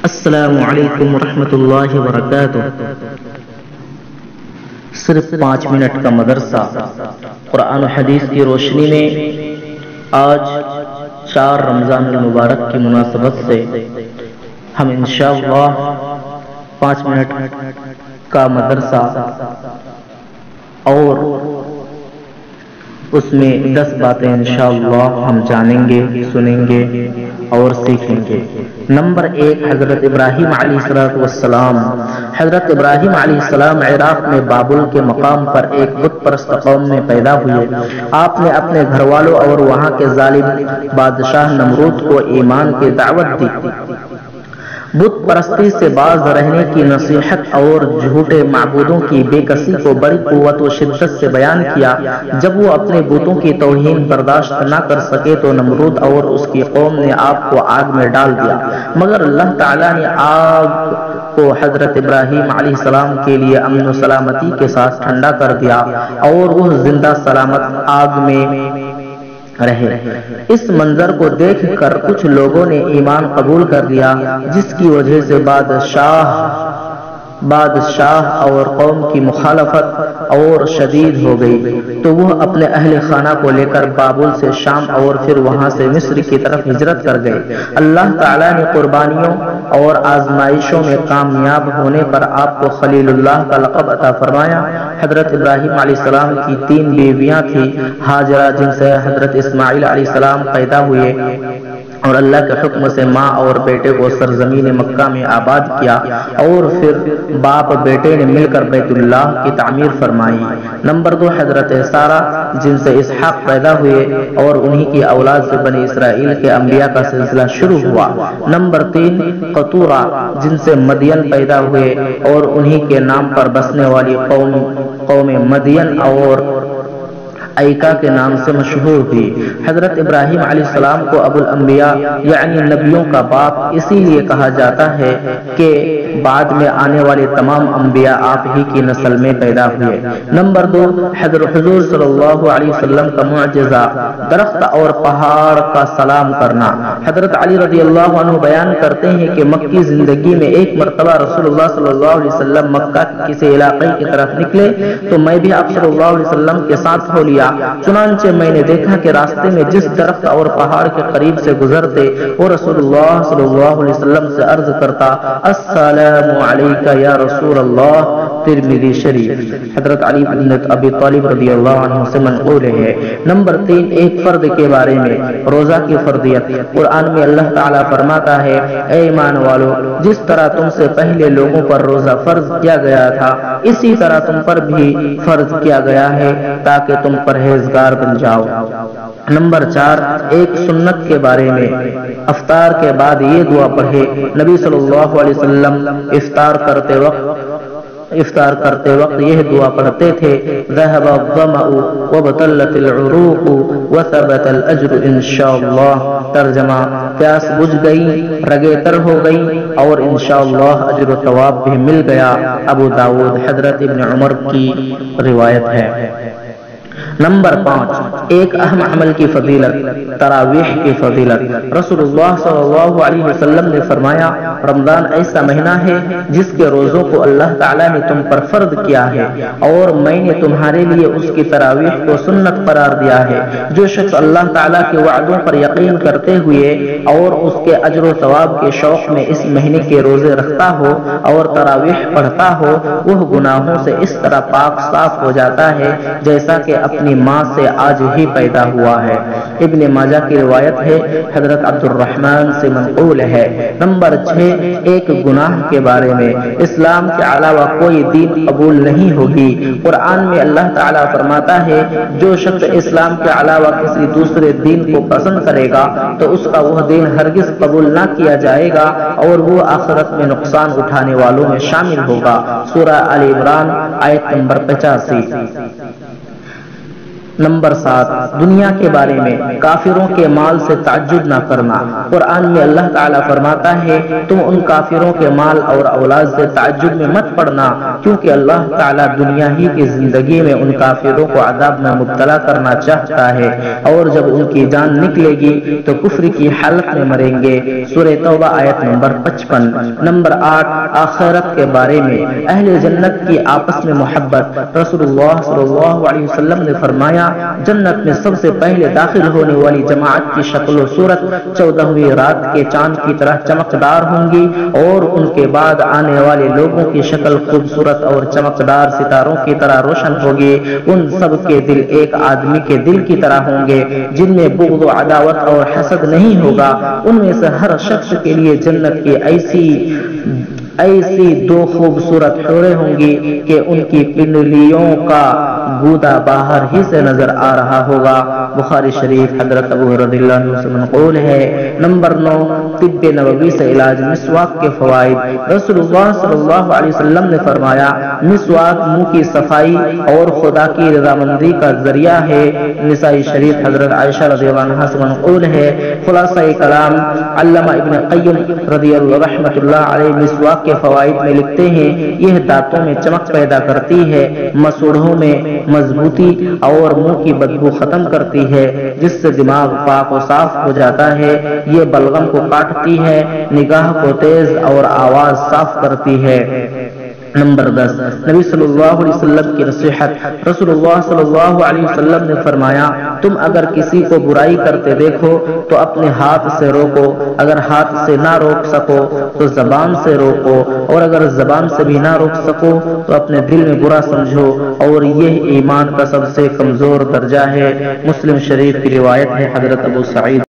السلام علیکم ورحمۃ اللہ وبرکاتہ۔ صرف 5 منٹ کا مدرسہ قرآن و حدیث کی روشنی میں آج 4 رمضان المبارک کی مناسبت سے ہم انشاءاللہ 5 منٹ کا مدرسہ اور اس میں 10 باتیں انشاءاللہ ہم جانیں گے، سنیں گے اور سیکھیں گے۔ نمبر 1، حضرت ابراہیم علیہ السلام۔ حضرت ابراہیم علیہ السلام عراق میں بابل کے مقام پر ایک بت پرست قوم میں پیدا ہوئے۔ آپ نے اپنے گھر والوں اور وہاں کے ظالم بادشاہ نمرود کو ایمان کی دعوت دی، بت پرستی سے باز رہنے کی نصیحت اور جھوٹے معبودوں کی بے کسی کو بڑی قوت و شدت سے بیان کیا۔ جب وہ اپنے بتوں کی توہین برداشت نہ کر سکے تو نمرود اور اس کی قوم نے آپ کو آگ میں ڈال دیا، مگر اللہ تعالیٰ نے آگ کو حضرت ابراہیم علیہ السلام کے لیے امن و سلامتی کے ساتھ ٹھنڈا کر دیا اور وہ زندہ سلامت آگ میں رہے۔ اس منظر کو دیکھ کر کچھ لوگوں نے ایمان قبول کر لیا، جس کی وجہ سے بادشاہ اور قوم کی مخالفت اور شدید ہو گئی، تو وہ اپنے اہل خانہ کو لے کر بابل سے شام اور پھر وہاں سے مصر کی طرف ہجرت کر گئے۔ اللہ تعالیٰ نے قربانیوں اور آزمائشوں میں کامیاب ہونے پر آپ کو خلیل اللہ کا لقب عطا فرمایا۔ حضرت ابراہیم علیہ السلام کی 3 بیویاں تھیں، ہاجرہ جن سے حضرت اسماعیل علیہ السلام پیدا ہوئے، اور اللہ کے حکم سے ماں اور بیٹے کو سرزمین مکہ میں آباد کیا، اور پھر باپ بیٹے نے مل کر بیت اللہ کی تعمیر فرمائی۔ نمبر 2، حضرت سارہ جن سے اسحاق پیدا ہوئے اور انہی کی اولاد سے بنی اسرائیل کے انبیاء کا سلسلہ شروع ہوا۔ نمبر 3، قطورہ جن سے مدین پیدا ہوئے اور انہی کے نام پر بسنے والی قوم مدین اور ایکا کے نام سے مشہور ہوئی۔ حضرت ابراہیم علیہ السلام کو ابو الانبیاء یعنی نبیوں کا باپ اسی لیے کہا جاتا ہے کہ بعد میں آنے والے تمام انبیاء آپ ہی کی نسل میں پیدا ہوئے۔ نمبر 2، حضور صلی اللہ علیہ وسلم کا معجزہ، درخت اور پہاڑ کا سلام کرنا۔ حضرت علی رضی اللہ عنہ بیان کرتے ہیں کہ مکی زندگی میں ایک مرتبہ رسول اللہ صلی اللہ علیہ وسلم مکہ کے کسی علاقے کی طرف نکلے تو میں بھی آپ صلی اللہ علیہ وسلم کے ساتھ ہو لیا۔ چنانچہ میں نے دیکھا کہ راستے میں جس درخت اور پہاڑ کے قریب سے گزرتے وہ رسول اللہ صلی اللہ علیہ وسلم سے عرض کرتا، السلام علیکہ یا رسول اللہ، ترمذی شریف۔ حضرت علی بن ابی طالب رضی اللہ عنہ سے منقول ہے۔ نمبر 3، ایک فرد کے بارے میں، روزہ کی فرضیت۔ قرآن میں اللہ تعالیٰ فرماتا ہے، اے ایمان والو، جس طرح تم سے پہلے لوگوں پر روزہ فرض کیا گیا تھا اسی طرح تم پر بھی فرض کیا گیا ہے تاکہ تم پرہیزگار بن جاؤ۔ نمبر 4، ایک سنت کے بارے میں، افطار کے بعد یہ دعا پڑھے۔ نبی صلی اللہ علیہ وسلم افطار کرتے وقت یہ دعا پڑھتے تھے، ذهب الظمأ وابتلت العروق وثبت الاجر انشاءاللہ۔ ترجمہ، پیاس بجھ گئی، رگیں تر ہو گئی اور انشاءاللہ اجر و ثواب بھی مل گیا۔ ابو داؤد۔ حضرت ابن عمر کی روایت ہے۔ نمبر 5، ایک اہم عمل کی فضیلت، تراویح کی فضیلت۔ رسول اللہ صلی اللہ علیہ وسلم نے فرمایا، رمضان ایسا مہینہ ہے جس کے روزوں کو اللہ تعالیٰ نے تم پر فرض کیا ہے اور میں نے تمہارے لیے اس کی تراویح کو سنت قرار دیا ہے۔ جو شخص اللہ تعالیٰ کے وعدوں پر یقین کرتے ہوئے اور اس کے اجر و ثواب کے شوق میں اس مہینے کے روزے رکھتا ہو اور تراویح پڑھتا ہو، وہ گناہوں سے اس طرح پاک صاف ہو جاتا ہے جیسا کہ اپنی ماں سے آج ہی پیدا ہوا ہے۔ ابن ماجہ کی روایت ہے، حضرت عبد الرحمن سے منقول ہے۔ نمبر 6، ایک گناہ کے بارے میں، اسلام کے علاوہ کوئی دین قبول نہیں ہوگی۔ قرآن میں اللہ تعالیٰ فرماتا ہے، جو شخص اسلام کے علاوہ کسی دوسرے دین کو پسند کرے گا تو اس کا وہ دین ہرگز قبول نہ کیا جائے گا اور وہ آخرت میں نقصان اٹھانے والوں میں شامل ہوگا۔ سورہ آل عمران آیت نمبر 85۔ نمبر 7، دنیا کے بارے میں کافروں کے مال سے تعجب نہ کرنا۔ قرآن میں اللہ تعالیٰ فرماتا ہے تم ان کافروں کے مال اور اولاد سے تعجب میں مت پڑنا، کیونکہ اللہ تعالیٰ دنیا ہی کی زندگی میں ان کافروں کو عذاب میں مبتلا کرنا چاہتا ہے، اور جب ان کی جان نکلے گی تو کفر کی حالت میں مریں گے۔ سورہ توبہ آیت نمبر 55۔ نمبر 8، آخرت کے بارے میں اہل جنت کی آپس میں محبت۔ رسول اللہ صلی اللہ علیہ وسلم نے فرمایا جنت میں سب سے پہلے داخل ہونے والی جماعت کی شکل و صورت 14ویں رات کے چاند کی طرح چمکدار ہوں گی، اور ان کے بعد آنے والے لوگوں کی شکل خوبصورت اور چمکدار ستاروں کی طرح روشن ہوگی۔ ان سب کے دل ایک آدمی کے دل کی طرح ہوں گے، جن میں بغض و عداوت اور حسد نہیں ہوگا۔ ان میں سے ہر شخص کے لیے جنت کی ایسی 2 خوبصورت حوریں ہوں گی کہ ان کی پنڈلیوں کا گودا باہر ہی سے نظر آ رہا ہوگا۔ بخاری شریف حضرت ابو رضی اللہ عنہ سے منقول ہے۔ نمبر 9، طب نبوی سے علاج، مسواک کے فوائد۔ رسول اللہ صلی اللہ علیہ وسلم نے فرمایا مسواک منہ کی صفائی اور خدا کی رضامندی کا ذریعہ ہے۔ نسائی شریف حضرت عائشہ رضی اللہ عنہا سے منقول ہے۔ خلاصہ کلام، علامہ ابن قیم رضی اللہ رحمۃ اللہ علیہ مسواک کے فوائد میں لکھتے ہیں یہ دانتوں میں چمک پیدا کرتی ہے، مسوڑھوں میں مضبوطی اور منہ کی بدبو ختم کرتی ہے، جس سے دماغ پاک و صاف ہو جاتا ہے۔ یہ بلغم کو کاٹتی ہے، نگاہ کو تیز اور آواز صاف کرتی ہے۔ نمبر 10، نبی صلی اللہ علیہ وسلم کی نصیحت۔ رسول اللہ صلی اللہ علیہ وسلم نے فرمایا تم اگر کسی کو برائی کرتے دیکھو تو اپنے ہاتھ سے روکو، اگر ہاتھ سے نہ روک سکو تو زبان سے روکو، اور اگر زبان سے بھی نہ روک سکو تو اپنے دل میں برا سمجھو، اور یہ ایمان کا سب سے کمزور درجہ ہے۔ مسلم شریف کی روایت ہے۔ حضرت ابو سعید